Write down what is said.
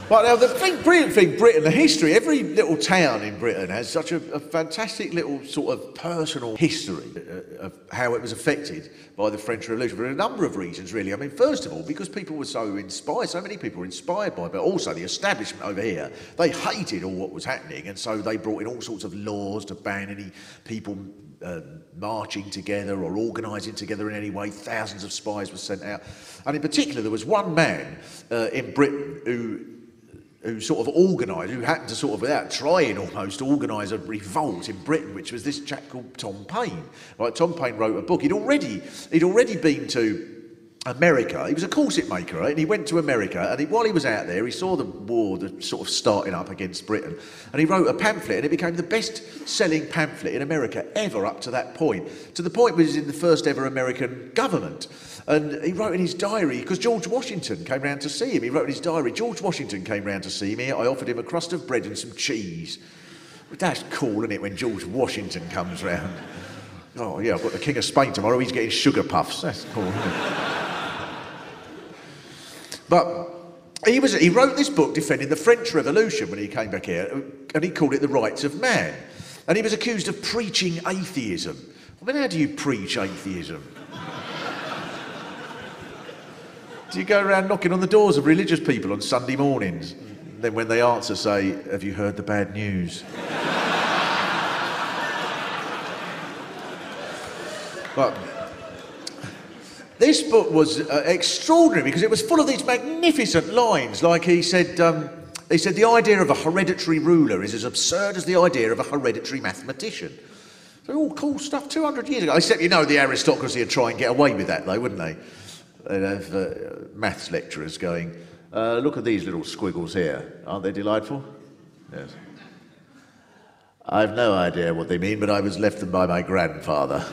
But now the brilliant thing, Britain, the history, every little town in Britain has such a fantastic little sort of personal history of how it was affected by the French Revolution for a number of reasons, really. I mean, first of all, because people were so inspired, so many people were inspired by it, but also the establishment over here, they hated all what was happening, and so they brought in all sorts of laws to ban any people marching together or organising together in any way. Thousands of spies were sent out. And in particular, there was one man in Britain who sort of organised, who happened to sort of, without trying almost, organise a revolt in Britain, which was this chap called Tom Paine. Right, Tom Paine wrote a book. He'd already been to America. He was a corset maker, right? And he went to America, and while he was out there, he saw the war that sort of starting up against Britain, and he wrote a pamphlet, and it became the best-selling pamphlet in America ever up to that point. To the point where it was in the first ever American government. And he wrote in his diary, because George Washington came round to see him, he wrote in his diary, George Washington came round to see me, I offered him a crust of bread and some cheese. That's cool, isn't it, when George Washington comes round? Oh yeah, I've got the King of Spain tomorrow, he's getting sugar puffs. That's cool, isn't it? But he wrote this book defending the French Revolution when he came back here, and he called it The Rights of Man. And he was accused of preaching atheism. I mean, how do you preach atheism? Do you go around knocking on the doors of religious people on Sunday mornings? And then when they answer, say, have you heard the bad news? But this book was extraordinary because it was full of these magnificent lines. Like he said, the idea of a hereditary ruler is as absurd as the idea of a hereditary mathematician. So all cool stuff 200 years ago. Except, you know, the aristocracy would try and get away with that, though, wouldn't they? They'd have maths lecturers going, look at these little squiggles here. Aren't they delightful? Yes. I've no idea what they mean, but I was left them by my grandfather.